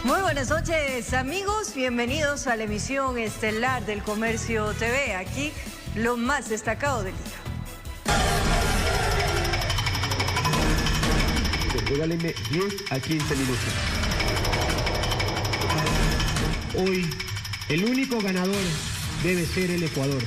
Muy buenas noches, amigos. Bienvenidos a la emisión estelar del Comercio TV. Aquí lo más destacado del día. Regáleme 10 a 15 minutos. Hoy, el único ganador debe ser el Ecuador.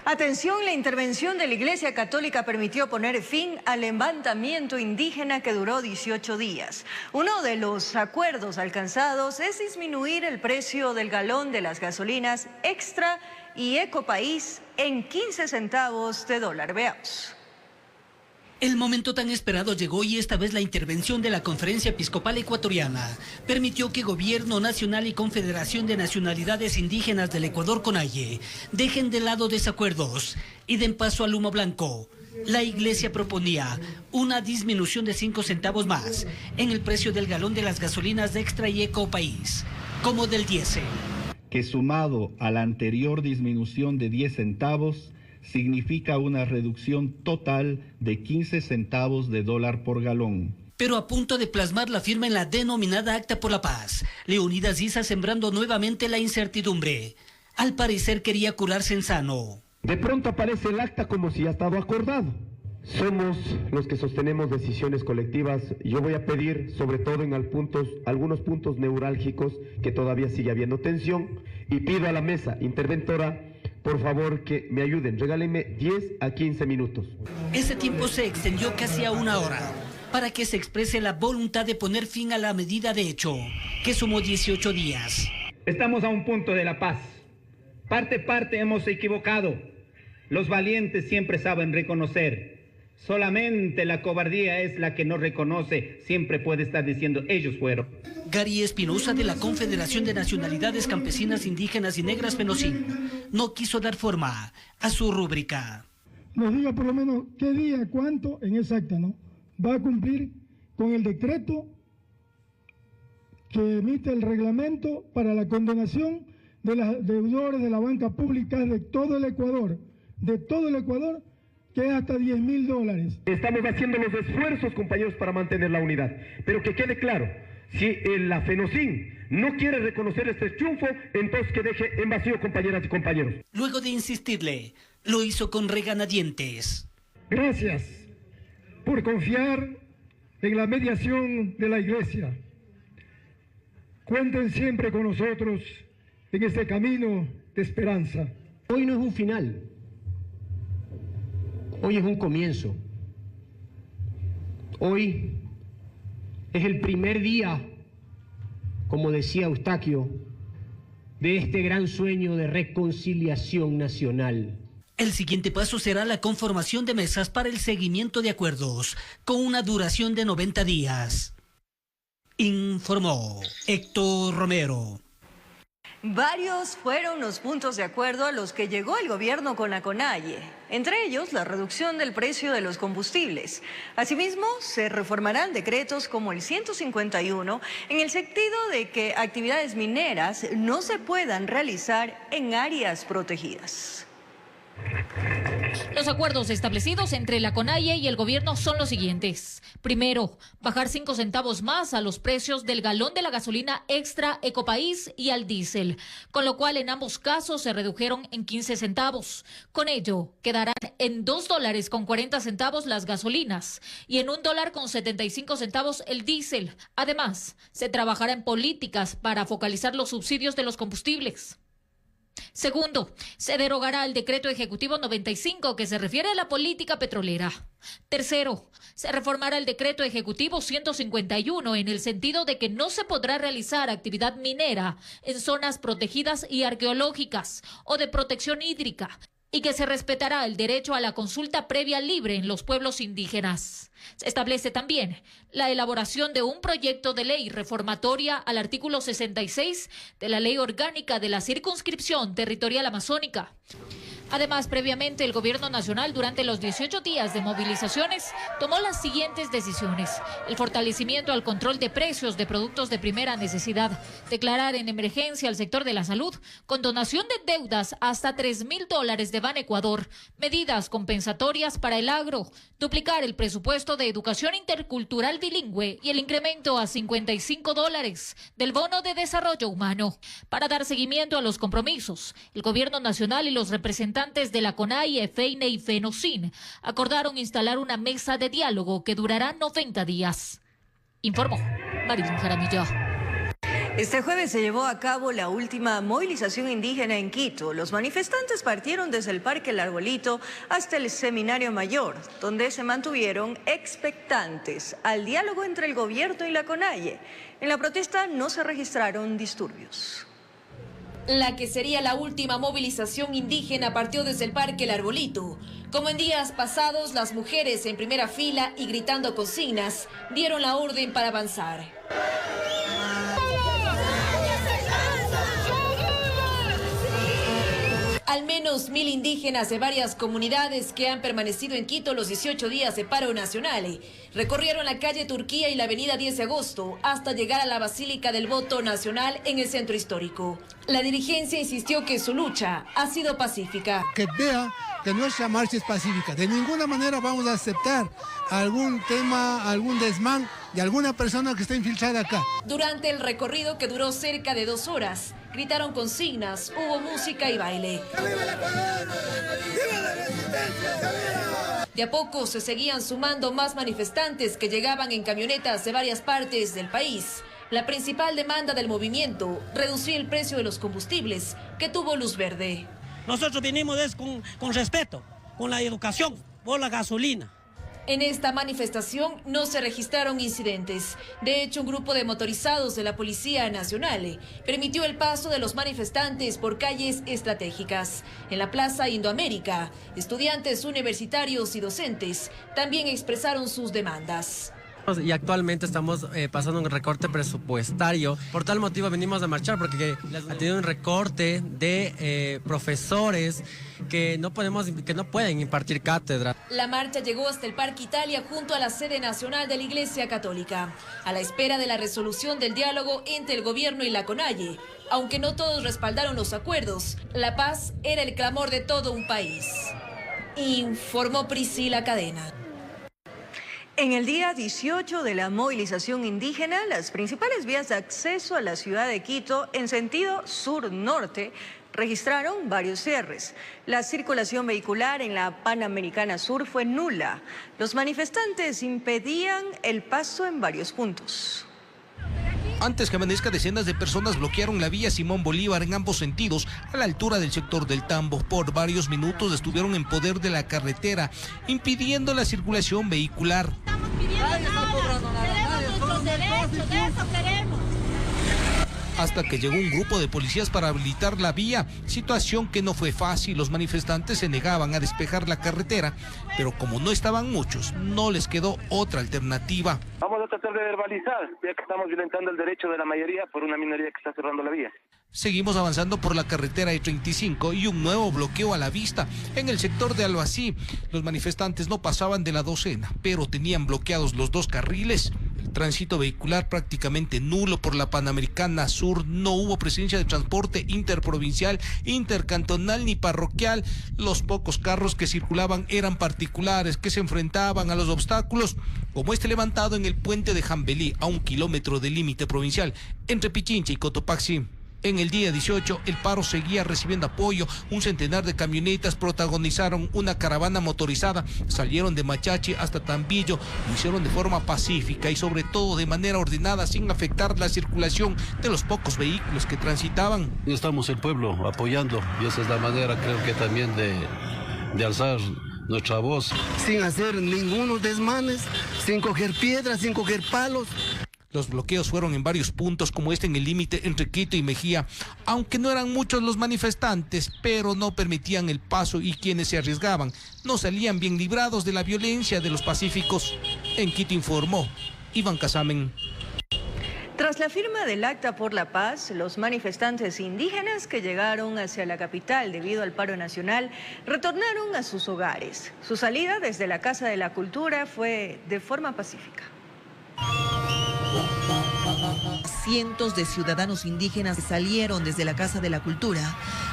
Atención, la intervención de la Iglesia Católica permitió poner fin al levantamiento indígena que duró 18 días. Uno de los acuerdos alcanzados es disminuir el precio del galón de las gasolinas Extra y Ecopaís en 15 centavos de dólar. Veamos. El momento tan esperado llegó y esta vez la intervención de la Conferencia Episcopal Ecuatoriana permitió que Gobierno Nacional y Confederación de Nacionalidades Indígenas del Ecuador, CONAIE, dejen de lado desacuerdos y den paso al humo blanco. La Iglesia proponía una disminución de 5 centavos más en el precio del galón de las gasolinas de Extra y Ecopaís, como del diésel. Que sumado a la anterior disminución de 10 centavos, significa una reducción total de 15 centavos de dólar por galón. Pero a punto de plasmar la firma en la denominada Acta por la Paz, Leonidas Issa sembrando nuevamente la incertidumbre. Al parecer quería curarse en sano. De pronto aparece el acta como si ya estaba acordado. Somos los que sostenemos decisiones colectivas. Yo voy a pedir, sobre todo en algunos puntos neurálgicos, que todavía sigue habiendo tensión, y pido a la mesa interventora, por favor, que me ayuden. Regálenme 10 a 15 minutos. Ese tiempo se extendió casi a 1 hora para que se exprese la voluntad de poner fin a la medida de hecho, que sumó 18 días. Estamos a un punto de la paz. Parte hemos equivocado. Los valientes siempre saben reconocer. Solamente la cobardía es la que no reconoce. Siempre puede estar diciendo, ellos fueron. Gary Espinosa, de la Confederación de Nacionalidades Campesinas, Indígenas y Negras, FENOCIN, no quiso dar forma a su rúbrica. Nos diga por lo menos qué día, cuánto en esa acta, ¿no? Va a cumplir con el decreto que emite el reglamento para la condenación de los deudores de la banca pública de todo el Ecuador, que es hasta $10.000. Estamos haciendo los esfuerzos, compañeros, para mantener la unidad. Pero que quede claro, si la FENOCIN no quiere reconocer este triunfo, entonces que deje en vacío, compañeras y compañeros. Luego de insistirle, lo hizo con reganadientes. Gracias por confiar en la mediación de la Iglesia. Cuenten siempre con nosotros en este camino de esperanza. Hoy no es un final. Hoy es un comienzo. Hoy es el primer día, como decía Eustaquio, de este gran sueño de reconciliación nacional. El siguiente paso será la conformación de mesas para el seguimiento de acuerdos, con una duración de 90 días. Informó Héctor Romero. Varios fueron los puntos de acuerdo a los que llegó el gobierno con la CONAIE, entre ellos la reducción del precio de los combustibles. Asimismo, se reformarán decretos como el 151 en el sentido de que actividades mineras no se puedan realizar en áreas protegidas. Los acuerdos establecidos entre la CONAIE y el gobierno son los siguientes. Primero, bajar 5 centavos más a los precios del galón de la gasolina Extra, Ecopaís y al diésel, con lo cual en ambos casos se redujeron en 15 centavos. Con ello, quedarán en $2.40 las gasolinas y en $1.75 el diésel. Además, se trabajará en políticas para focalizar los subsidios de los combustibles. Segundo, se derogará el decreto ejecutivo 95 que se refiere a la política petrolera. Tercero, se reformará el decreto ejecutivo 151 en el sentido de que no se podrá realizar actividad minera en zonas protegidas y arqueológicas o de protección hídrica, y que se respetará el derecho a la consulta previa libre en los pueblos indígenas. Se establece también la elaboración de un proyecto de ley reformatoria al artículo 66 de la Ley Orgánica de la Circunscripción Territorial Amazónica. Además, previamente el gobierno nacional durante los 18 días de movilizaciones tomó las siguientes decisiones: el fortalecimiento al control de precios de productos de primera necesidad, declarar en emergencia al sector de la salud, con donación de deudas hasta $3.000 de Banecuador, medidas compensatorias para el agro, duplicar el presupuesto de educación intercultural bilingüe y el incremento a $55 del bono de desarrollo humano. Para dar seguimiento a los compromisos, el gobierno nacional y los representantes de la CONAIE, FEINE y FENOCIN acordaron instalar una mesa de diálogo que durará 90 días. Informó Marilyn Jaramillo. Este jueves se llevó a cabo la última movilización indígena en Quito. Los manifestantes partieron desde el Parque El Arbolito hasta el Seminario Mayor, donde se mantuvieron expectantes al diálogo entre el gobierno y la CONAIE. En la protesta no se registraron disturbios. La que sería la última movilización indígena partió desde el Parque El Arbolito. Como en días pasados, las mujeres en primera fila y gritando consignas dieron la orden para avanzar. Al menos 1.000 indígenas de varias comunidades que han permanecido en Quito los 18 días de paro nacional recorrieron la calle Turquía y la avenida 10 de agosto hasta llegar a la Basílica del Voto Nacional en el centro histórico. La dirigencia insistió que su lucha ha sido pacífica. Que vea que nuestra marcha es pacífica. De ninguna manera vamos a aceptar algún tema, algún desmán de alguna persona que está infiltrada acá. Durante el recorrido, que duró cerca de 2 horas, gritaron consignas, hubo música y baile. De a poco se seguían sumando más manifestantes que llegaban en camionetas de varias partes del país. La principal demanda del movimiento, reducir el precio de los combustibles, que tuvo luz verde. Nosotros venimos con respeto, con la educación, por la gasolina. En esta manifestación no se registraron incidentes. De hecho, un grupo de motorizados de la Policía Nacional permitió el paso de los manifestantes por calles estratégicas. En la Plaza Indoamérica, estudiantes universitarios y docentes también expresaron sus demandas. Y actualmente estamos pasando un recorte presupuestario. Por tal motivo venimos a marchar, porque ha tenido un recorte de profesores que no pueden impartir cátedra. La marcha llegó hasta el Parque Italia junto a la sede nacional de la Iglesia Católica, a la espera de la resolución del diálogo entre el gobierno y la CONAIE. Aunque no todos respaldaron los acuerdos, la paz era el clamor de todo un país. Informó Priscila Cadena. En el día 18 de la movilización indígena, las principales vías de acceso a la ciudad de Quito en sentido sur-norte registraron varios cierres. La circulación vehicular en la Panamericana Sur fue nula. Los manifestantes impedían el paso en varios puntos. Antes que amanezca, decenas de personas bloquearon la vía Simón Bolívar en ambos sentidos, a la altura del sector del Tambo. Por varios minutos estuvieron en poder de la carretera, impidiendo la circulación vehicular. Estamos pidiendo nada, queremos nuestros derechos, eso queremos. Hasta que llegó un grupo de policías para habilitar la vía, situación que no fue fácil. Los manifestantes se negaban a despejar la carretera, pero como no estaban muchos, no les quedó otra alternativa. Vamos a tratar de verbalizar, ya que estamos violentando el derecho de la mayoría por una minoría que está cerrando la vía. Seguimos avanzando por la carretera E35 y un nuevo bloqueo a la vista en el sector de Albací. Los manifestantes no pasaban de la docena, pero tenían bloqueados los 2 carriles. El tránsito vehicular prácticamente nulo por la Panamericana Sur. No hubo presencia de transporte interprovincial, intercantonal ni parroquial. Los pocos carros que circulaban eran particulares que se enfrentaban a los obstáculos, como este levantado en el puente de Jambelí, a 1 kilómetro del límite provincial entre Pichincha y Cotopaxi. En el día 18, el paro seguía recibiendo apoyo. Un centenar de camionetas protagonizaron una caravana motorizada. Salieron de Machachi hasta Tambillo. Lo hicieron de forma pacífica y sobre todo de manera ordenada, sin afectar la circulación de los pocos vehículos que transitaban. Estamos el pueblo apoyando y esa es la manera, creo que también de alzar nuestra voz. Sin hacer ningunos desmanes, sin coger piedras, sin coger palos. Los bloqueos fueron en varios puntos, como este en el límite entre Quito y Mejía, aunque no eran muchos los manifestantes, pero no permitían el paso y quienes se arriesgaban no salían bien librados de la violencia de los pacíficos. En Quito informó Iván Casamen. Tras la firma del Acta por la Paz, los manifestantes indígenas que llegaron hacia la capital debido al paro nacional retornaron a sus hogares. Su salida desde la Casa de la Cultura fue de forma pacífica. Cientos de ciudadanos indígenas salieron desde la Casa de la Cultura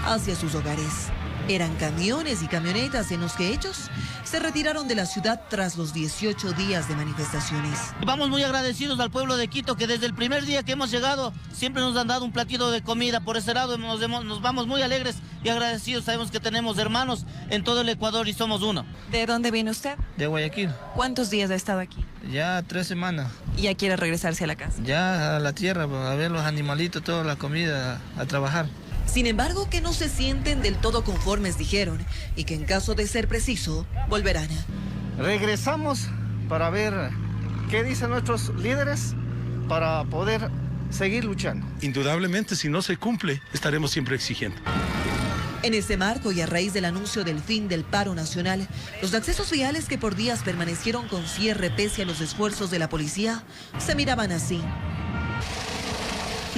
hacia sus hogares. Eran camiones y camionetas en los que ellos se retiraron de la ciudad tras los 18 días de manifestaciones. Vamos muy agradecidos al pueblo de Quito, que desde el primer día que hemos llegado siempre nos han dado un platito de comida. Por ese lado nos vamos muy alegres y agradecidos. Sabemos que tenemos hermanos en todo el Ecuador y somos uno. ¿De dónde viene usted? De Guayaquil. ¿Cuántos días ha estado aquí? Ya 3 semanas. ¿Y ya quiere regresarse a la casa? Ya a la tierra, a ver los animalitos, toda la comida, a trabajar. Sin embargo, que no se sienten del todo conformes, dijeron, y que en caso de ser preciso, volverán. Regresamos para ver qué dicen nuestros líderes para poder seguir luchando. Indudablemente, si no se cumple, estaremos siempre exigiendo. En este marco y a raíz del anuncio del fin del paro nacional, los accesos viales que por días permanecieron con cierre pese a los esfuerzos de la policía, se miraban así.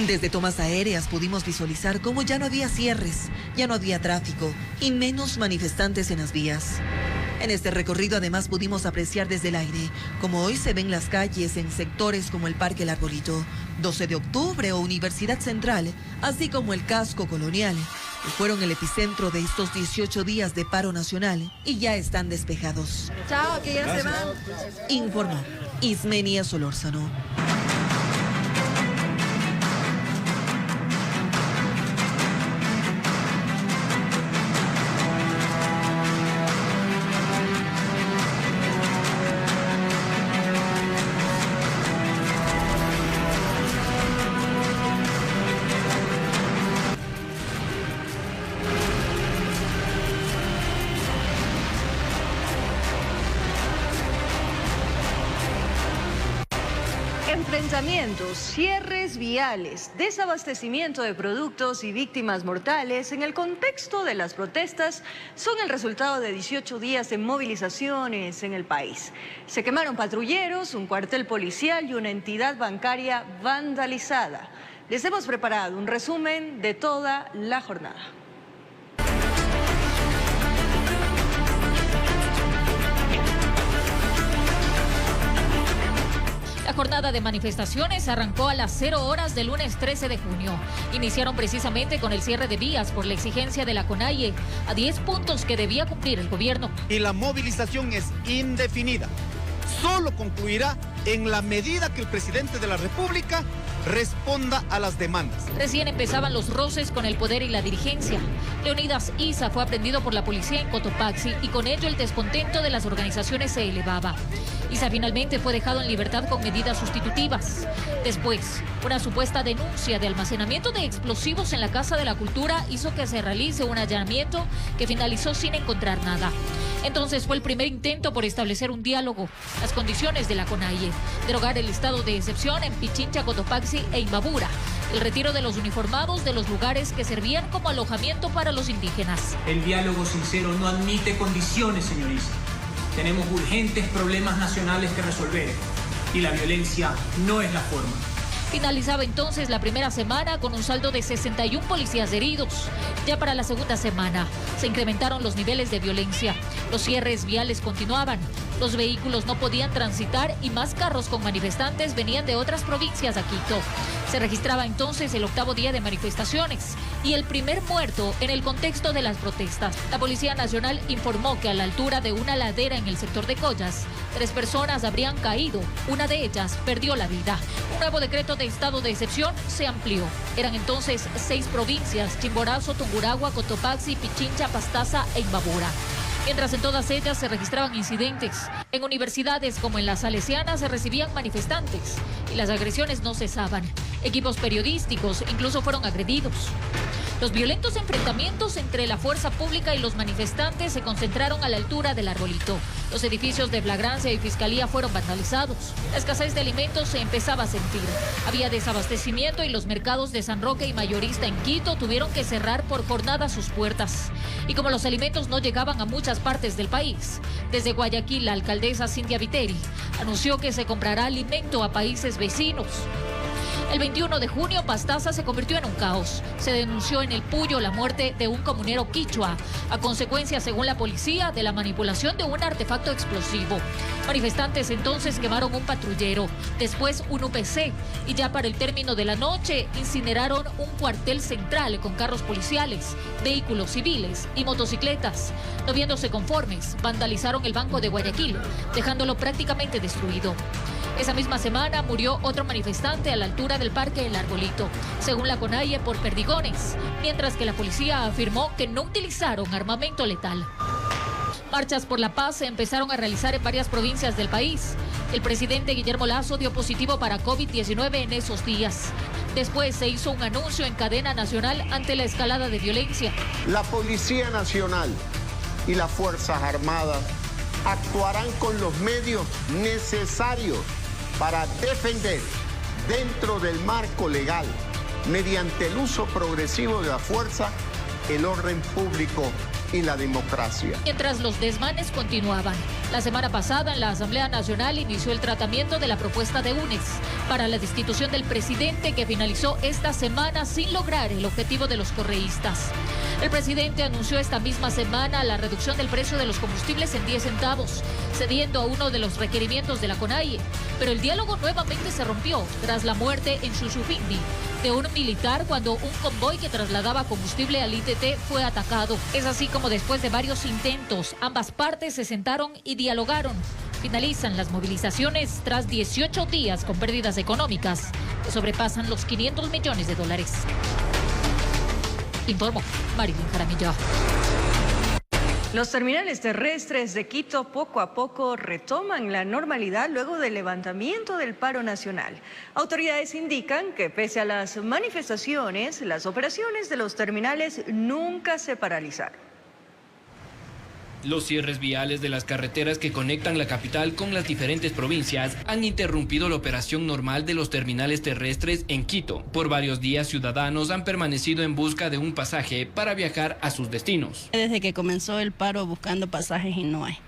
Desde tomas aéreas pudimos visualizar cómo ya no había cierres, ya no había tráfico y menos manifestantes en las vías. En este recorrido además pudimos apreciar desde el aire cómo hoy se ven las calles en sectores como el Parque El Arbolito, 12 de octubre o Universidad Central, así como el Casco Colonial, que fueron el epicentro de estos 18 días de paro nacional y ya están despejados. Chao, que ya se van. Informó Ismenia Solórzano. Enfrentamientos, cierres viales, desabastecimiento de productos y víctimas mortales en el contexto de las protestas son el resultado de 18 días de movilizaciones en el país. Se quemaron patrulleros, un cuartel policial y una entidad bancaria vandalizada. Les hemos preparado un resumen de toda la jornada. La jornada de manifestaciones arrancó a las 0 horas del lunes 13 de junio. Iniciaron precisamente con el cierre de vías por la exigencia de la CONAIE a 10 puntos que debía cumplir el gobierno. Y la movilización es indefinida. Solo concluirá en la medida que el presidente de la República responda a las demandas. Recién empezaban los roces con el poder y la dirigencia. Leonidas Issa fue aprendido por la policía en Cotopaxi y con ello el descontento de las organizaciones se elevaba. Issa finalmente fue dejado en libertad con medidas sustitutivas. Después, una supuesta denuncia de almacenamiento de explosivos en la Casa de la Cultura hizo que se realice un allanamiento que finalizó sin encontrar nada. Entonces fue el primer intento por establecer un diálogo, las condiciones de la CONAIE, derogar el estado de excepción en Pichincha, Cotopaxi e Imbabura, el retiro de los uniformados de los lugares que servían como alojamiento para los indígenas. El diálogo sincero no admite condiciones, señor Issa. Tenemos urgentes problemas nacionales que resolver y la violencia no es la forma. Finalizaba entonces la primera semana con un saldo de 61 policías heridos. Ya para la segunda semana se incrementaron los niveles de violencia. Los cierres viales continuaban. Los vehículos no podían transitar y más carros con manifestantes venían de otras provincias a Quito. Se registraba entonces el 8º día de manifestaciones y el primer muerto en el contexto de las protestas. La Policía Nacional informó que a la altura de una ladera en el sector de Collas, 3 personas habrían caído. Una de ellas perdió la vida. Un nuevo decreto de estado de excepción se amplió. Eran entonces 6 provincias: Chimborazo, Tungurahua, Cotopaxi, Pichincha, Pastaza e Imbabura. Mientras en todas ellas se registraban incidentes. En universidades como en la Salesiana se recibían manifestantes y las agresiones no cesaban. Equipos periodísticos incluso fueron agredidos. Los violentos enfrentamientos entre la fuerza pública y los manifestantes se concentraron a la altura del Arbolito. Los edificios de flagrancia y fiscalía fueron vandalizados. La escasez de alimentos se empezaba a sentir. Había desabastecimiento y los mercados de San Roque y Mayorista en Quito tuvieron que cerrar por jornada sus puertas. Y como los alimentos no llegaban a muchas partes del país, desde Guayaquil la alcaldesa Cintia Viteri anunció que se comprará alimento a países vecinos. El 21 de junio, Pastaza se convirtió en un caos. Se denunció en El Puyo la muerte de un comunero quichua, a consecuencia, según la policía, de la manipulación de un artefacto explosivo. Manifestantes entonces quemaron un patrullero, después un UPC, y ya para el término de la noche incineraron un cuartel central con carros policiales, vehículos civiles y motocicletas. No viéndose conformes, vandalizaron el Banco de Guayaquil, dejándolo prácticamente destruido. Esa misma semana murió otro manifestante a la altura del Parque El Arbolito, según la CONAIE, por perdigones, mientras que la policía afirmó que no utilizaron armamento letal. Marchas por la paz se empezaron a realizar en varias provincias del país. El presidente Guillermo Lasso dio positivo para COVID-19 en esos días. Después se hizo un anuncio en cadena nacional ante la escalada de violencia. La Policía Nacional y las Fuerzas Armadas actuarán con los medios necesarios para defender, dentro del marco legal, mediante el uso progresivo de la fuerza, el orden público y la democracia. Mientras los desmanes continuaban, la semana pasada en la Asamblea Nacional inició el tratamiento de la propuesta de UNES para la destitución del presidente, que finalizó esta semana sin lograr el objetivo de los correístas. El presidente anunció esta misma semana la reducción del precio de los combustibles en 10 centavos, cediendo a uno de los requerimientos de la CONAIE. Pero el diálogo nuevamente se rompió tras la muerte en Chuchupindi de un militar cuando un convoy que trasladaba combustible al ITT fue atacado. Es así como después de varios intentos, ambas partes se sentaron y dialogaron. Finalizan las movilizaciones tras 18 días con pérdidas económicas que sobrepasan los $500 millones. Informó Marilyn Jaramillo. Los terminales terrestres de Quito poco a poco retoman la normalidad luego del levantamiento del paro nacional. Autoridades indican que pese a las manifestaciones, las operaciones de los terminales nunca se paralizaron. Los cierres viales de las carreteras que conectan la capital con las diferentes provincias han interrumpido la operación normal de los terminales terrestres en Quito. Por varios días, ciudadanos han permanecido en busca de un pasaje para viajar a sus destinos. Desde que comenzó el paro buscando pasajes y no hay.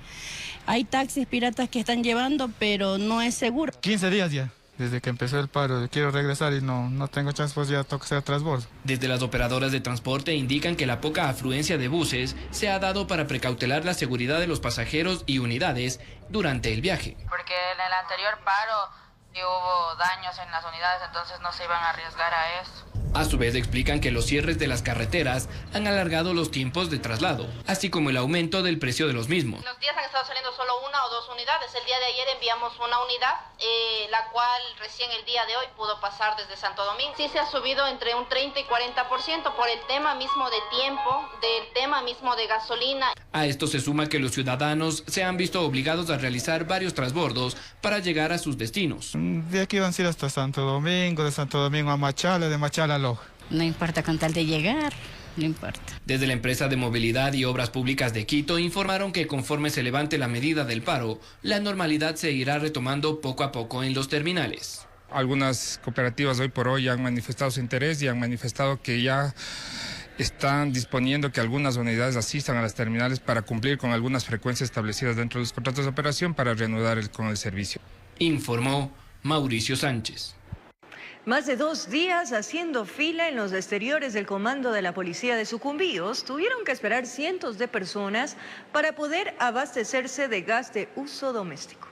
Hay taxis piratas que están llevando, pero no es seguro. 15 días ya. Desde que empezó el paro, quiero regresar y no tengo chance, pues ya toca hacer transbordo. Desde las operadoras de transporte indican que la poca afluencia de buses se ha dado para precautelar la seguridad de los pasajeros y unidades durante el viaje. Porque en el anterior paro sí hubo daños en las unidades, entonces no se iban a arriesgar a eso. A su vez explican que los cierres de las carreteras han alargado los tiempos de traslado, así como el aumento del precio de los mismos. Los días han estado saliendo solo 1 o 2 unidades. El día de ayer enviamos una unidad, la cual recién el día de hoy pudo pasar desde Santo Domingo. Sí se ha subido entre un 30 y 40% por el tema mismo de tiempo, del tema mismo de gasolina. A esto se suma que los ciudadanos se han visto obligados a realizar varios transbordos para llegar a sus destinos. De aquí van a ir hasta Santo Domingo, de Santo Domingo a Machala, de Machala a Loja. No importa con tal de llegar, no importa. Desde la empresa de movilidad y obras públicas de Quito informaron que conforme se levante la medida del paro, la normalidad se irá retomando poco a poco en los terminales. Algunas cooperativas hoy por hoy han manifestado su interés y han manifestado que ya están disponiendo que algunas unidades asistan a las terminales para cumplir con algunas frecuencias establecidas dentro de los contratos de operación para reanudar con el servicio. Informó Mauricio Sánchez. Más de 2 días haciendo fila en los exteriores del comando de la policía de Sucumbíos, tuvieron que esperar cientos de personas para poder abastecerse de gas de uso doméstico.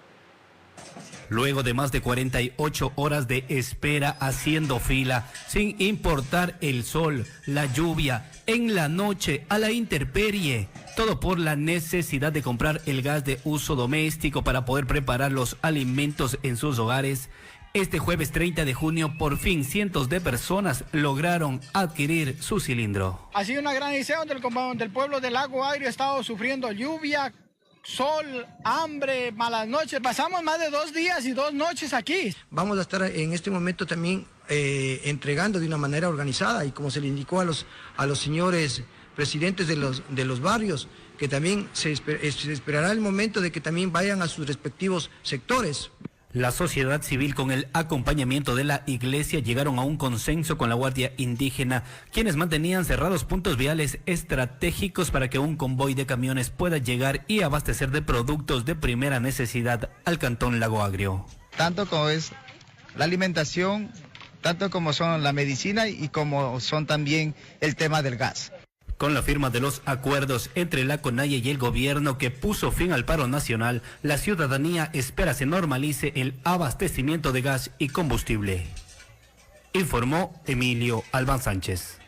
Luego de más de 48 horas de espera haciendo fila, sin importar el sol, la lluvia, en la noche, a la intemperie, todo por la necesidad de comprar el gas de uso doméstico para poder preparar los alimentos en sus hogares. Este jueves 30 de junio, por fin, cientos de personas lograron adquirir su cilindro. Ha sido una gran edición del pueblo del Lago Agrio. Ha estado sufriendo lluvia, sol, hambre, malas noches. Pasamos más de 2 días y 2 noches aquí. Vamos a estar en este momento también entregando de una manera organizada y como se le indicó a los señores presidentes de los barrios, que también se esperará el momento de que también vayan a sus respectivos sectores. La sociedad civil, con el acompañamiento de la iglesia, llegaron a un consenso con la Guardia Indígena, quienes mantenían cerrados puntos viales estratégicos para que un convoy de camiones pueda llegar y abastecer de productos de primera necesidad al cantón Lago Agrio. Tanto como es la alimentación, tanto como son la medicina y como son también el tema del gas. Con la firma de los acuerdos entre la CONAIE y el gobierno que puso fin al paro nacional, la ciudadanía espera se normalice el abastecimiento de gas y combustible. Informó Emilio Albán Sánchez.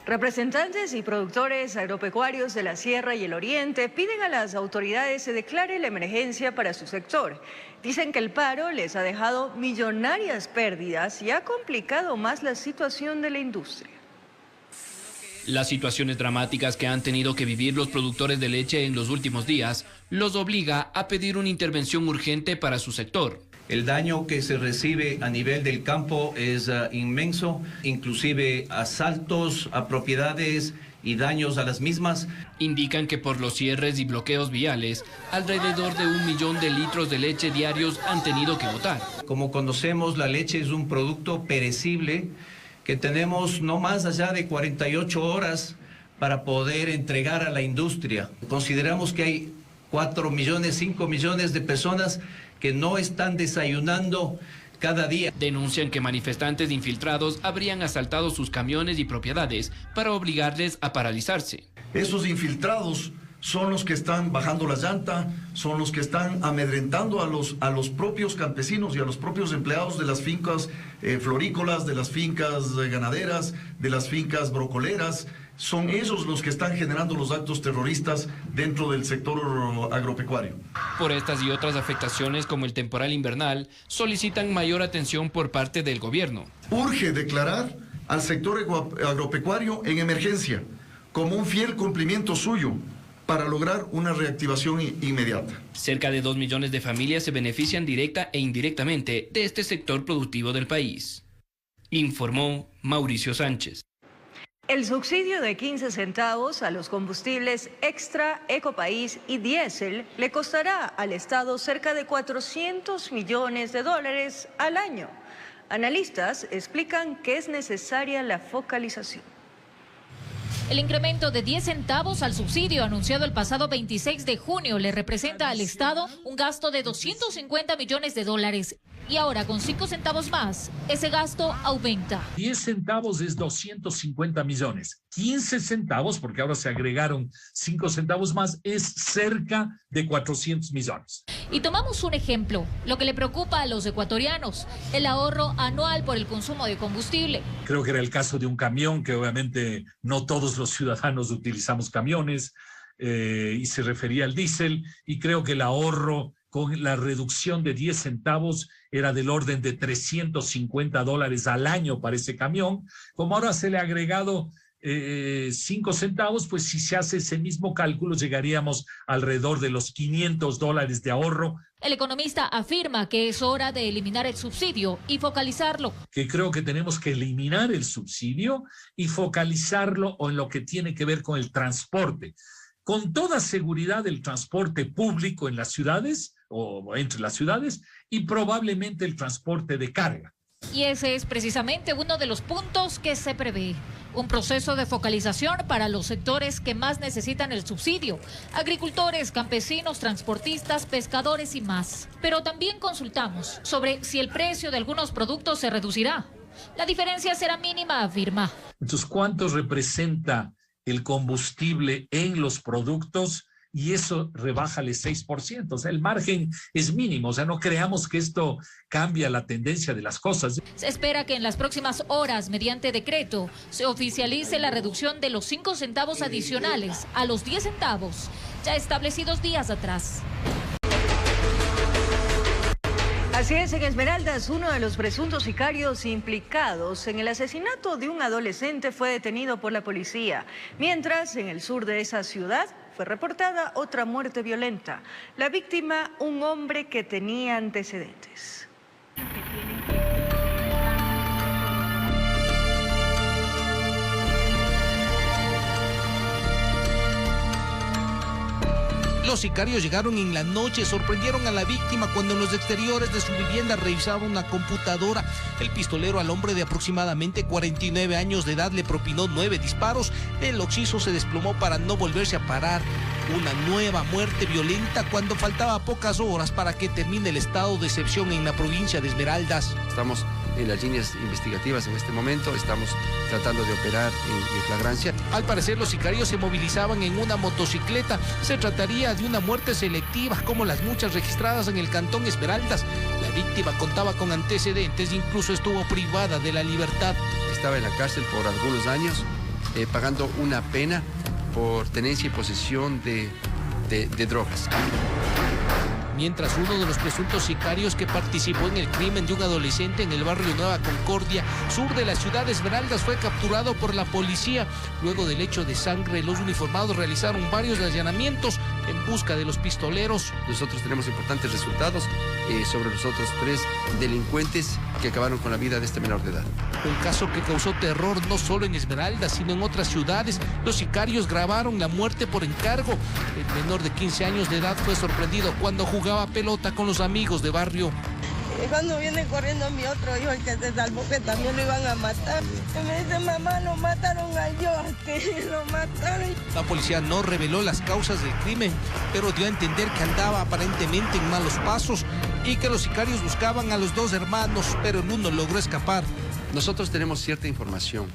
Representantes y productores agropecuarios de la Sierra y el Oriente piden a las autoridades se declare la emergencia para su sector. Dicen que el paro les ha dejado millonarias pérdidas y ha complicado más la situación de la industria. Las situaciones dramáticas que han tenido que vivir los productores de leche en los últimos días los obliga a pedir una intervención urgente para su sector. El daño que se recibe a nivel del campo es inmenso, inclusive asaltos a propiedades y daños a las mismas. Indican que por los cierres y bloqueos viales, alrededor de 1 millón de litros de leche diarios han tenido que botar. Como conocemos, la leche es un producto perecible que tenemos no más allá de 48 horas para poder entregar a la industria. Consideramos que hay 4 millones, 5 millones de personas que no están desayunando cada día. Denuncian que manifestantes infiltrados habrían asaltado sus camiones y propiedades para obligarles a paralizarse. Esos infiltrados son los que están bajando la llanta, son los que están amedrentando a los propios campesinos y a los propios empleados de las fincas florícolas, de las fincas ganaderas, de las fincas brocoleras. Son ellos los que están generando los actos terroristas dentro del sector agropecuario. Por estas y otras afectaciones como el temporal invernal, solicitan mayor atención por parte del gobierno. Urge declarar al sector agropecuario en emergencia, como un fiel cumplimiento suyo, para lograr una reactivación inmediata. Cerca de 2 millones de familias se benefician directa e indirectamente de este sector productivo del país. Informó Mauricio Sánchez. El subsidio de 15 centavos a los combustibles Extra, Ecopaís y Diésel le costará al Estado cerca de 400 millones de dólares al año. Analistas explican que es necesaria la focalización. El incremento de 10 centavos al subsidio anunciado el pasado 26 de junio le representa al Estado un gasto de 250 millones de dólares. Y ahora, con 5 centavos más, ese gasto aumenta. 10 centavos es 250 millones. 15 centavos, porque ahora se agregaron 5 centavos más, es cerca de 400 millones. Y tomamos un ejemplo, lo que le preocupa a los ecuatorianos, el ahorro anual por el consumo de combustible. Creo que era el caso de un camión, que obviamente no todos los ciudadanos utilizamos camiones, y se refería al diésel, y creo que el ahorro con la reducción de 10 centavos era del orden de $350 al año para ese camión. Como ahora se le ha agregado 5 centavos, pues si se hace ese mismo cálculo llegaríamos alrededor de los $500 de ahorro. El economista afirma que es hora de eliminar el subsidio y focalizarlo. Que creo que tenemos que eliminar el subsidio y focalizarlo en lo que tiene que ver con el transporte. Con toda seguridad el transporte público en las ciudades o entre las ciudades y probablemente el transporte de carga. Y ese es precisamente uno de los puntos que se prevé. Un proceso de focalización para los sectores que más necesitan el subsidio. Agricultores, campesinos, transportistas, pescadores y más. Pero también consultamos sobre si el precio de algunos productos se reducirá. La diferencia será mínima, afirma. Entonces, ¿cuánto representa el combustible en los productos? Y eso rebájale 6%, o sea, el margen es mínimo, o sea, no creamos que esto cambia la tendencia de las cosas. Se espera que en las próximas horas, mediante decreto, se oficialice la reducción de los 5 centavos adicionales a los 10 centavos, ya establecidos días atrás. Así es, en Esmeraldas, uno de los presuntos sicarios implicados en el asesinato de un adolescente fue detenido por la policía, mientras en el sur de esa ciudad fue reportada otra muerte violenta. La víctima, un hombre que tenía antecedentes. Los sicarios llegaron en la noche, sorprendieron a la víctima cuando en los exteriores de su vivienda revisaba una computadora. El pistolero, al hombre de aproximadamente 49 años de edad, le propinó 9 disparos. El occiso se desplomó para no volverse a parar. Una nueva muerte violenta cuando faltaba pocas horas para que termine el estado de excepción en la provincia de Esmeraldas. Estamos en las líneas investigativas en este momento, estamos tratando de operar en flagrancia. Al parecer los sicarios se movilizaban en una motocicleta. Se trataría de una muerte selectiva como las muchas registradas en el cantón Esmeraldas. La víctima contaba con antecedentes e incluso estuvo privada de la libertad. Estaba en la cárcel por algunos años, pagando una pena por tenencia y posesión de drogas. Mientras uno de los presuntos sicarios que participó en el crimen de un adolescente en el barrio Nueva Concordia, sur de la ciudad de Esmeraldas, fue capturado por la policía. Luego del hecho de sangre, los uniformados realizaron varios allanamientos en busca de los pistoleros. Nosotros tenemos importantes resultados sobre los otros 3 delincuentes que acabaron con la vida de este menor de edad. Un caso que causó terror no solo en Esmeraldas, sino en otras ciudades. Los sicarios grabaron la muerte por encargo. El menor de 15 años de edad fue sorprendido cuando jugaba pelota con los amigos de barrio. Cuando viene corriendo mi otro hijo, el que se salvó, que también lo iban a matar. Y me dice, mamá, lo mataron a York, lo mataron. La policía no reveló las causas del crimen, pero dio a entender que andaba aparentemente en malos pasos y que los sicarios buscaban a los 2 hermanos, pero el uno logró escapar. Nosotros tenemos cierta información,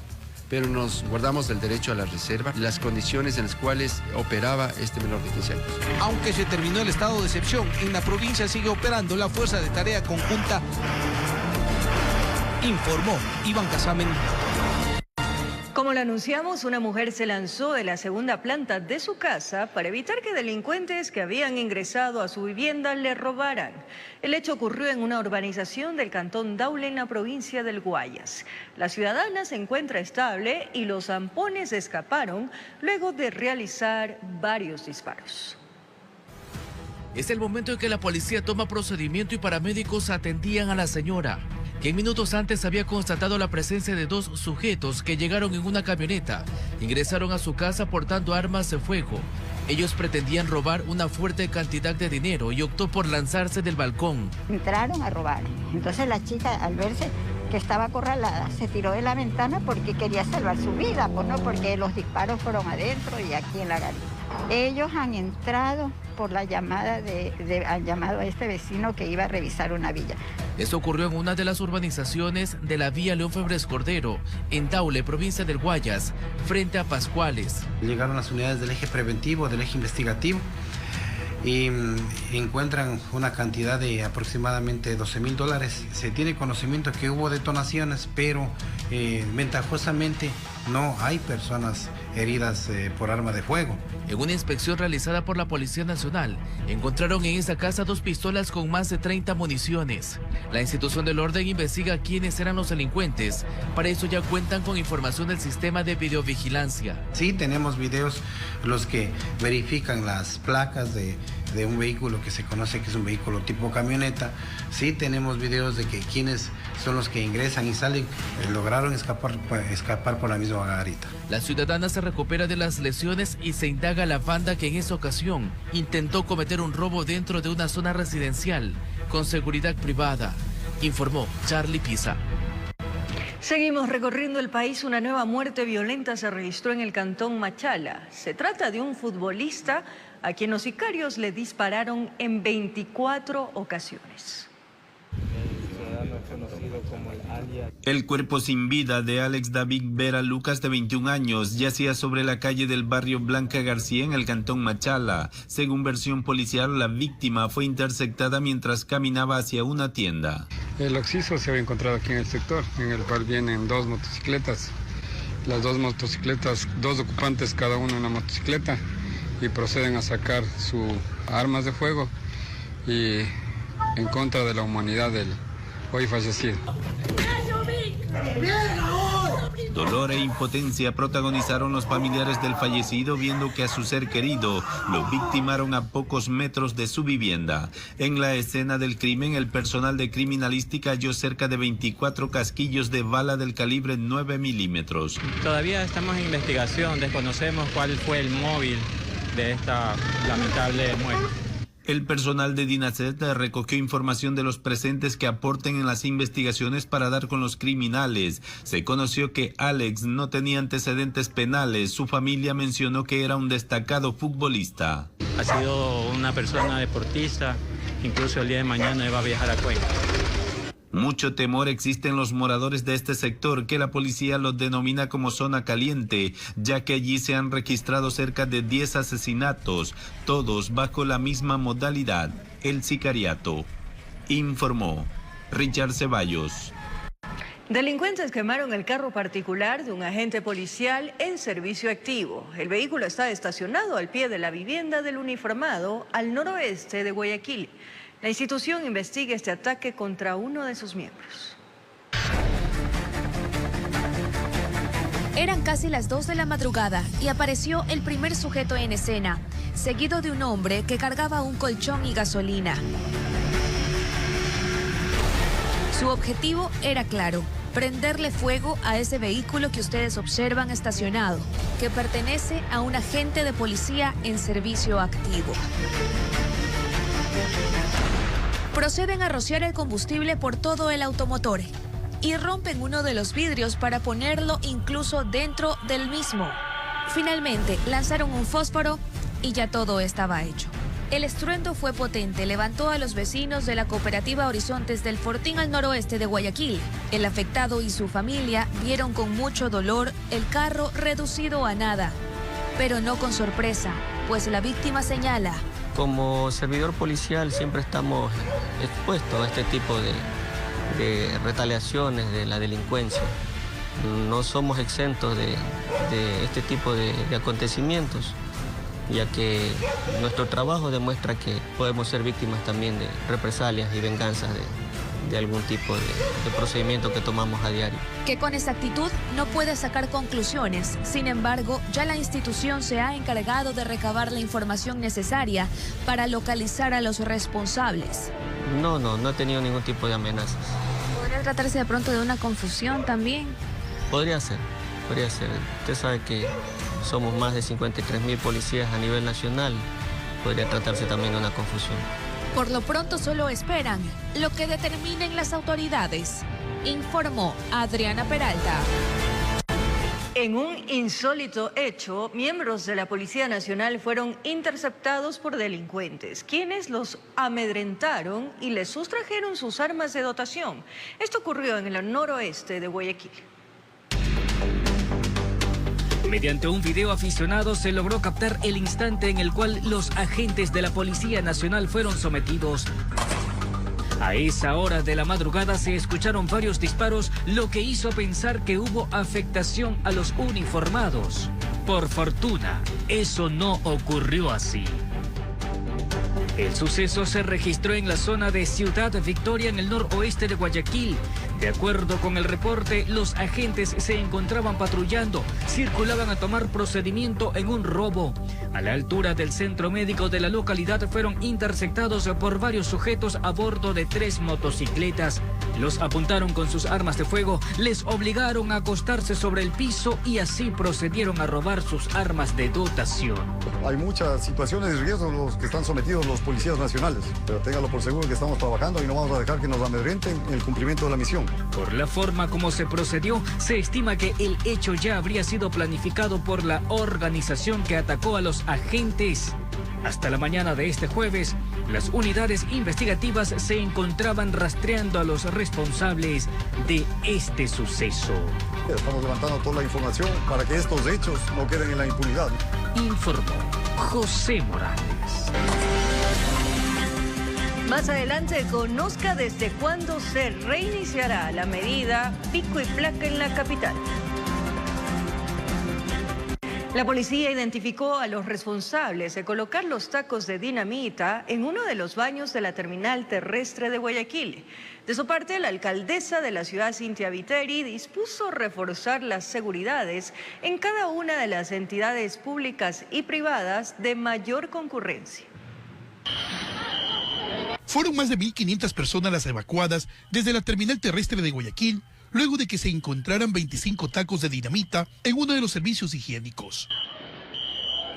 pero nos guardamos el derecho a la reserva, las condiciones en las cuales operaba este menor de 15 años. Aunque se terminó el estado de excepción, en la provincia sigue operando la Fuerza de Tarea Conjunta, informó Iván Casamen. Como lo anunciamos, una mujer se lanzó de la segunda planta de su casa para evitar que delincuentes que habían ingresado a su vivienda le robaran. El hecho ocurrió en una urbanización del cantón Daule, en la provincia del Guayas. La ciudadana se encuentra estable y los zampones escaparon luego de realizar varios disparos. Es el momento en que la policía toma procedimiento y paramédicos atendían a la señora, que minutos antes había constatado la presencia de 2 sujetos que llegaron en una camioneta. Ingresaron a su casa portando armas de fuego. Ellos pretendían robar una fuerte cantidad de dinero y optó por lanzarse del balcón. Entraron a robar. Entonces la chica, al verse que estaba acorralada, se tiró de la ventana porque quería salvar su vida, pues no, porque los disparos fueron adentro y aquí en la garita. Ellos han entrado por la llamada han llamado a este vecino que iba a revisar una villa. Esto ocurrió en una de las urbanizaciones de la vía León Febres Cordero, en Daule, provincia del Guayas, frente a Pascuales. Llegaron las unidades del eje preventivo, del eje investigativo, y encuentran una cantidad de aproximadamente $12,000. Se tiene conocimiento que hubo detonaciones, pero ventajosamente no hay personas heridas por arma de fuego. En una inspección realizada por la Policía Nacional, encontraron en esa casa 2 pistolas con más de 30 municiones. La institución del orden investiga quiénes eran los delincuentes. Para eso ya cuentan con información del sistema de videovigilancia. Sí, tenemos videos los que verifican las placas de un vehículo que se conoce que es un vehículo tipo camioneta. Sí, tenemos videos de que quienes son los que ingresan y salen lograron escapar por la misma garita. La ciudadana se recupera de las lesiones y se indaga a la banda que en esa ocasión intentó cometer un robo dentro de una zona residencial con seguridad privada, informó Charlie Pisa. Seguimos recorriendo el país. Una nueva muerte violenta se registró en el cantón Machala. Se trata de un futbolista a quien los sicarios le dispararon en 24 ocasiones. El cuerpo sin vida de Alex David Vera Lucas, de 21 años, yacía sobre la calle del barrio Blanca García en el cantón Machala. Según versión policial, la víctima fue interceptada mientras caminaba hacia una tienda. El occiso se había encontrado aquí en el sector, en el cual vienen 2 motocicletas. Las 2 motocicletas, 2 ocupantes cada uno en la motocicleta, y proceden a sacar sus armas de fuego y en contra de la humanidad del hoy fallecido. Dolor e impotencia protagonizaron los familiares del fallecido, viendo que a su ser querido lo victimaron a pocos metros de su vivienda. En la escena del crimen, el personal de criminalística halló cerca de 24 casquillos de bala del calibre 9 milímetros. Todavía estamos en investigación, desconocemos cuál fue el móvil de esta lamentable muerte. El personal de DINASET recogió información de los presentes que aporten en las investigaciones para dar con los criminales. Se conoció que Alex no tenía antecedentes penales. Su familia mencionó que era un destacado futbolista. Ha sido una persona deportista, incluso el día de mañana va a viajar a Cuenca. Mucho temor existe en los moradores de este sector, que la policía los denomina como zona caliente, ya que allí se han registrado cerca de 10 asesinatos, todos bajo la misma modalidad, el sicariato. Informó Richard Ceballos. Delincuentes quemaron el carro particular de un agente policial en servicio activo. El vehículo está estacionado al pie de la vivienda del uniformado al noroeste de Guayaquil. La institución investiga este ataque contra uno de sus miembros. Eran casi las 2 de la madrugada y apareció el primer sujeto en escena, seguido de un hombre que cargaba un colchón y gasolina. Su objetivo era claro: prenderle fuego a ese vehículo que ustedes observan estacionado, que pertenece a un agente de policía en servicio activo. Proceden a rociar el combustible por todo el automotor y rompen uno de los vidrios para ponerlo incluso dentro del mismo. Finalmente lanzaron un fósforo y ya todo estaba hecho. El estruendo fue potente, levantó a los vecinos de la cooperativa Horizontes del Fortín al noroeste de Guayaquil. El afectado y su familia vieron con mucho dolor el carro reducido a nada, pero no con sorpresa, pues la víctima señala: como servidor policial siempre estamos expuestos a este tipo de retaliaciones de la delincuencia. No somos exentos de este tipo de acontecimientos, ya que nuestro trabajo demuestra que podemos ser víctimas también de represalias y venganzas de algún tipo de procedimiento que tomamos a diario. Que con exactitud no puede sacar conclusiones. Sin embargo, ya la institución se ha encargado de recabar la información necesaria para localizar a los responsables. No he tenido ningún tipo de amenazas. ¿Podría tratarse de pronto de una confusión también? Podría ser. Usted sabe que somos más de 53.000 policías a nivel nacional. Podría tratarse también de una confusión. Por lo pronto solo esperan lo que determinen las autoridades, informó Adriana Peralta. En un insólito hecho, miembros de la Policía Nacional fueron interceptados por delincuentes, quienes los amedrentaron y les sustrajeron sus armas de dotación. Esto ocurrió en el noroeste de Guayaquil. Mediante un video aficionado se logró captar el instante en el cual los agentes de la Policía Nacional fueron sometidos. A esa hora de la madrugada se escucharon varios disparos, lo que hizo pensar que hubo afectación a los uniformados. Por fortuna, eso no ocurrió así. El suceso se registró en la zona de Ciudad Victoria, en el noroeste de Guayaquil. De acuerdo con el reporte, los agentes se encontraban patrullando, circulaban a tomar procedimiento en un robo. A la altura del centro médico de la localidad fueron interceptados por varios sujetos a bordo de 3 motocicletas. Los apuntaron con sus armas de fuego, les obligaron a acostarse sobre el piso y así procedieron a robar sus armas de dotación. Hay muchas situaciones de riesgo los que están sometidos los policías nacionales, pero téngalo por seguro que estamos trabajando y no vamos a dejar que nos amedrenten en el cumplimiento de la misión. Por la forma como se procedió, se estima que el hecho ya habría sido planificado por la organización que atacó a los agentes. Hasta la mañana de este jueves, las unidades investigativas se encontraban rastreando a los responsables de este suceso. Estamos levantando toda la información para que estos hechos no queden en la impunidad. Informó José Morales. Más adelante, conozca desde cuándo se reiniciará la medida pico y placa en la capital. La policía identificó a los responsables de colocar los tacos de dinamita en uno de los baños de la terminal terrestre de Guayaquil. De su parte, la alcaldesa de la ciudad, Cintia Viteri, dispuso reforzar las seguridades en cada una de las entidades públicas y privadas de mayor concurrencia. Fueron más de 1.500 personas las evacuadas desde la terminal terrestre de Guayaquil, luego de que se encontraran 25 tacos de dinamita en uno de los servicios higiénicos.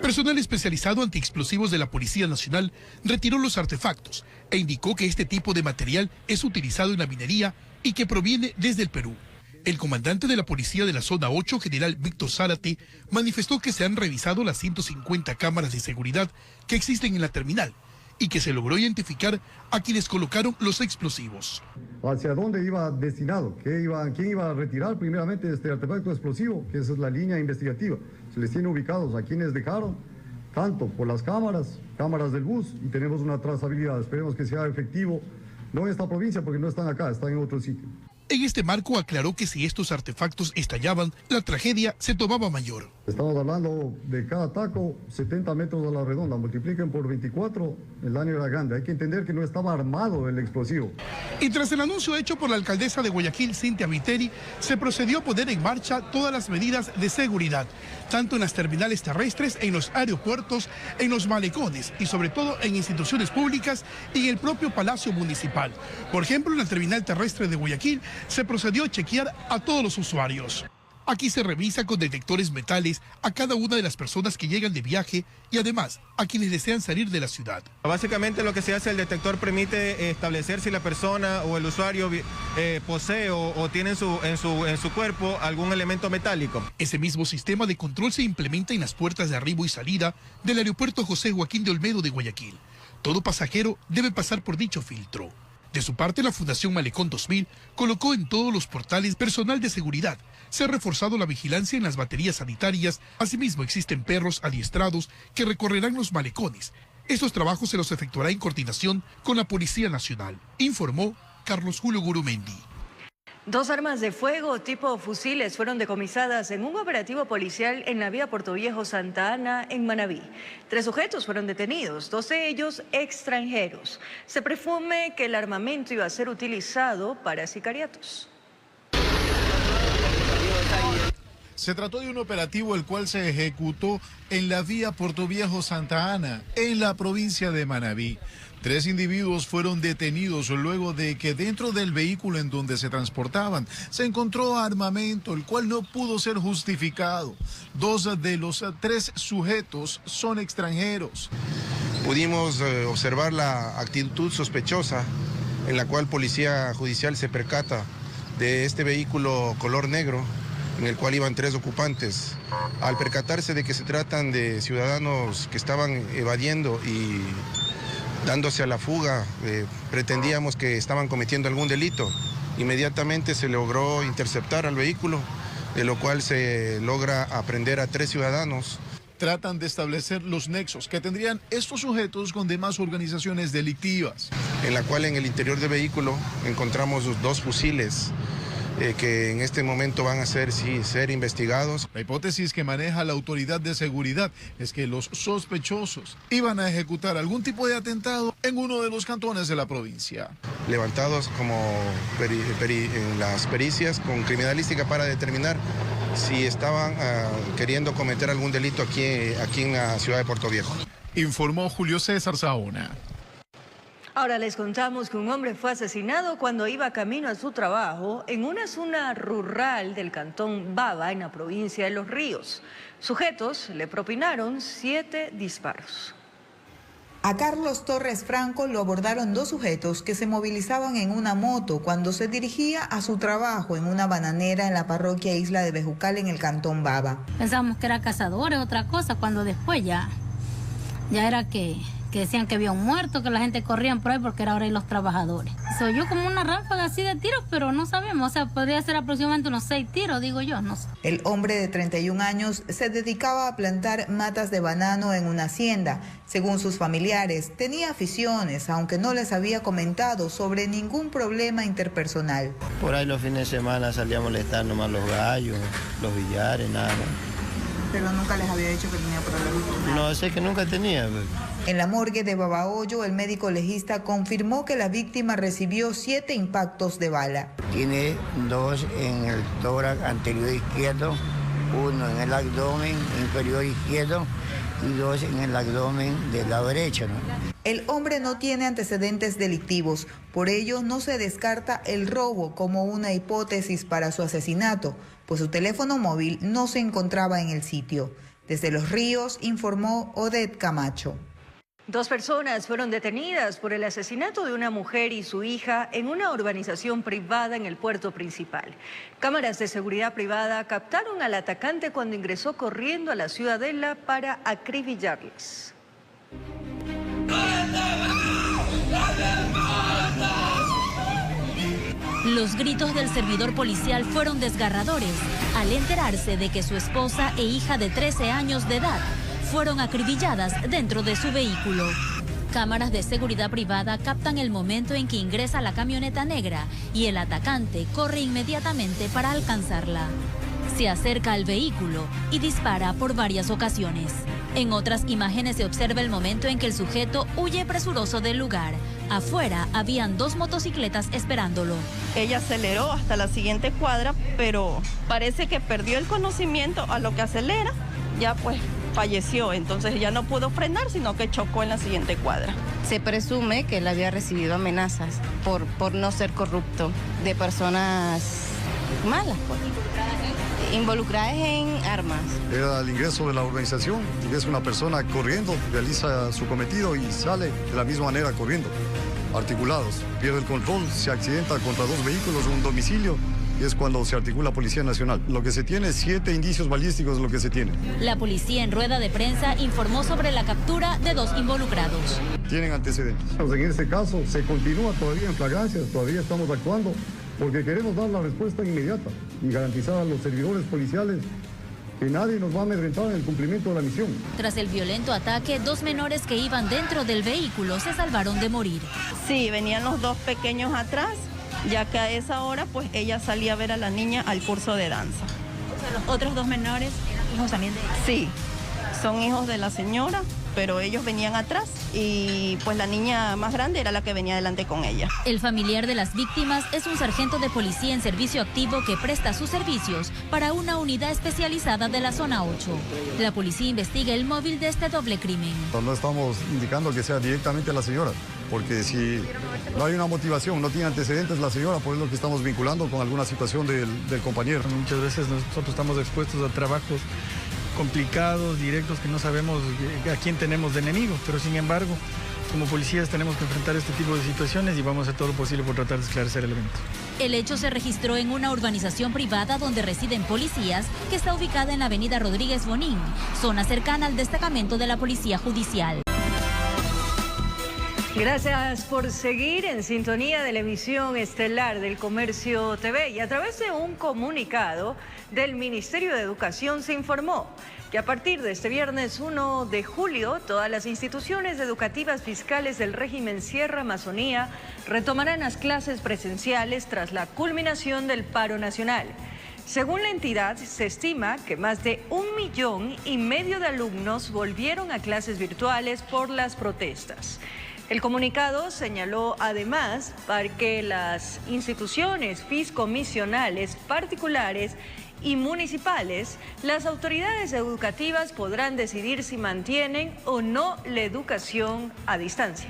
Personal especializado antiexplosivos de la Policía Nacional retiró los artefactos e indicó que este tipo de material es utilizado en la minería y que proviene desde el Perú. El comandante de la Policía de la Zona 8, general Víctor Zárate, manifestó que se han revisado las 150 cámaras de seguridad que existen en la terminal y que se logró identificar a quienes colocaron los explosivos. ¿Hacia dónde iba destinado? ¿Quién iba a retirar primeramente este artefacto explosivo? Que esa es la línea investigativa. Se les tiene ubicados a quienes dejaron, tanto por las cámaras del bus, y tenemos una trazabilidad. Esperemos que sea efectivo, no en esta provincia porque no están acá, están en otro sitio. En este marco aclaró que si estos artefactos estallaban, la tragedia se tomaba mayor. Estamos hablando de cada taco 70 metros a la redonda, multipliquen por 24, el daño era grande. Hay que entender que no estaba armado el explosivo. Y tras el anuncio hecho por la alcaldesa de Guayaquil, Cintia Viteri, se procedió a poner en marcha todas las medidas de seguridad, tanto en las terminales terrestres, en los aeropuertos, en los malecones y sobre todo en instituciones públicas y en el propio Palacio Municipal. Por ejemplo, en la terminal terrestre de Guayaquil se procedió a chequear a todos los usuarios. Aquí se revisa con detectores metales a cada una de las personas que llegan de viaje y además a quienes desean salir de la ciudad. Básicamente lo que se hace, el detector permite establecer si la persona o el usuario posee o tiene en su cuerpo algún elemento metálico. Ese mismo sistema de control se implementa en las puertas de arribo y salida del aeropuerto José Joaquín de Olmedo de Guayaquil. Todo pasajero debe pasar por dicho filtro. De su parte, la Fundación Malecón 2000 colocó en todos los portales personal de seguridad. Se ha reforzado la vigilancia en las baterías sanitarias. Asimismo, existen perros adiestrados que recorrerán los malecones. Estos trabajos se los efectuará en coordinación con la Policía Nacional, informó Carlos Julio Gurumendi. 2 armas de fuego tipo fusiles fueron decomisadas en un operativo policial en la vía Puerto Viejo Santa Ana, en Manabí. 3 sujetos fueron detenidos, 2 de ellos extranjeros. Se presume que el armamento iba a ser utilizado para sicariatos. Se trató de un operativo el cual se ejecutó en la vía Puerto Viejo Santa Ana, en la provincia de Manabí. 3 individuos fueron detenidos luego de que dentro del vehículo en donde se transportaban se encontró armamento, el cual no pudo ser justificado. 2 de los 3 sujetos son extranjeros. Pudimos observar la actitud sospechosa en la cual Policía Judicial se percata de este vehículo color negro en el cual iban 3 ocupantes. Al percatarse de que se tratan de ciudadanos que estaban evadiendo y dándose a la fuga, pretendíamos que estaban cometiendo algún delito. Inmediatamente se logró interceptar al vehículo, de lo cual se logra aprender a 3 ciudadanos. Tratan de establecer los nexos que tendrían estos sujetos con demás organizaciones delictivas. En la cual en el interior del vehículo encontramos 2 fusiles que en este momento van a ser investigados. La hipótesis que maneja la autoridad de seguridad es que los sospechosos iban a ejecutar algún tipo de atentado en uno de los cantones de la provincia. Levantados como en las pericias con criminalística para determinar si estaban queriendo cometer algún delito aquí en la ciudad de Puerto Viejo. Informó Julio César Saona. Ahora les contamos que un hombre fue asesinado cuando iba camino a su trabajo en una zona rural del cantón Baba, en la provincia de Los Ríos. Sujetos le propinaron 7 disparos. A Carlos Torres Franco lo abordaron 2 sujetos que se movilizaban en una moto cuando se dirigía a su trabajo en una bananera en la parroquia Isla de Bejucal, en el cantón Baba. Pensábamos que era cazadores, otra cosa, cuando después ya era que decían que había un muerto, que la gente corría por ahí porque era hora de los trabajadores. Se oyó como una ráfaga así de tiros, pero no sabemos, o sea, podría ser aproximadamente unos 6 tiros, digo yo, no sé. El hombre de 31 años se dedicaba a plantar matas de banano en una hacienda. Según sus familiares, tenía aficiones, aunque no les había comentado sobre ningún problema interpersonal. Por ahí los fines de semana salía a molestar nomás los gallos, los billares, nada más. Pero nunca les había dicho que tenía problemas. No, sé que nunca tenía. En la morgue de Babahoyo, el médico legista confirmó que la víctima recibió 7 impactos de bala. Tiene 2 en el tórax anterior izquierdo, 1 en el abdomen inferior izquierdo y 2 en el abdomen del lado derecho, ¿no? El hombre no tiene antecedentes delictivos, por ello no se descarta el robo como una hipótesis para su asesinato, pues su teléfono móvil no se encontraba en el sitio. Desde Los Ríos informó Odette Camacho. 2 personas fueron detenidas por el asesinato de una mujer y su hija en una urbanización privada en el puerto principal. Cámaras de seguridad privada captaron al atacante cuando ingresó corriendo a la ciudadela para acribillarles. Los gritos del servidor policial fueron desgarradores al enterarse de que su esposa e hija de 13 años de edad fueron acribilladas dentro de su vehículo. Cámaras de seguridad privada captan el momento en que ingresa la camioneta negra y el atacante corre inmediatamente para alcanzarla. Se acerca al vehículo y dispara por varias ocasiones. En otras imágenes se observa el momento en que el sujeto huye presuroso del lugar. Afuera habían 2 motocicletas esperándolo. Ella aceleró hasta la siguiente cuadra, pero parece que perdió el conocimiento a lo que acelera, ya pues falleció, entonces ya no pudo frenar, sino que chocó en la siguiente cuadra. Se presume que él había recibido amenazas por no ser corrupto de personas malas, pues, involucradas en armas. Era al ingreso de la urbanización, ingresa una persona corriendo, realiza su cometido y sale de la misma manera corriendo, articulados. Pierde el control, se accidenta contra 2 vehículos, un domicilio, y es cuando se articula Policía Nacional. Lo que se tiene es 7 indicios balísticos de lo que se tiene. La policía en rueda de prensa informó sobre la captura de 2 involucrados. Tienen antecedentes. En este caso se continúa todavía en flagrancia, todavía estamos actuando porque queremos dar la respuesta inmediata y garantizar a los servidores policiales que nadie nos va a amedrentar en el cumplimiento de la misión. Tras el violento ataque, 2 menores que iban dentro del vehículo se salvaron de morir. Sí, venían los 2 pequeños atrás, ya que a esa hora pues ella salía a ver a la niña al curso de danza. O sea, los otros 2 menores eran hijos también de ella. Sí, son hijos de la señora, pero ellos venían atrás y pues la niña más grande era la que venía adelante con ella. El familiar de las víctimas es un sargento de policía en servicio activo que presta sus servicios para una unidad especializada de la zona 8. La policía investiga el móvil de este doble crimen. No estamos indicando que sea directamente la señora, porque si no hay una motivación, no tiene antecedentes la señora, por eso es lo que estamos vinculando con alguna situación del compañero. Muchas veces nosotros estamos expuestos a trabajos complicados, directos, que no sabemos a quién tenemos de enemigo, pero sin embargo, como policías tenemos que enfrentar este tipo de situaciones y vamos a hacer todo lo posible por tratar de esclarecer el evento. El hecho se registró en una urbanización privada donde residen policías, que está ubicada en la avenida Rodríguez Bonín, zona cercana al destacamento de la Policía Judicial. Gracias por seguir en sintonía de la emisión estelar del Comercio TV, y a través de un comunicado del Ministerio de Educación se informó que a partir de este viernes 1 de julio todas las instituciones educativas fiscales del régimen Sierra Amazonía retomarán las clases presenciales tras la culminación del paro nacional. Según la entidad, se estima que más de 1,5 millones de alumnos volvieron a clases virtuales por las protestas. El comunicado señaló además para que las instituciones fiscomisionales particulares y municipales, las autoridades educativas podrán decidir si mantienen o no la educación a distancia.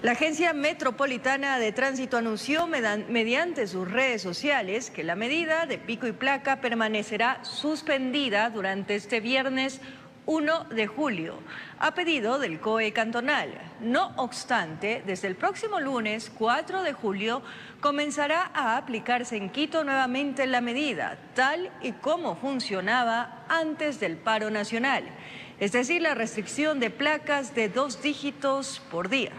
La Agencia Metropolitana de Tránsito anunció mediante sus redes sociales que la medida de pico y placa permanecerá suspendida durante este viernes 1 de julio, a pedido del COE cantonal. No obstante, desde el próximo lunes 4 de julio comenzará a aplicarse en Quito nuevamente la medida, tal y como funcionaba antes del paro nacional, es decir, la restricción de placas de 2 dígitos por día.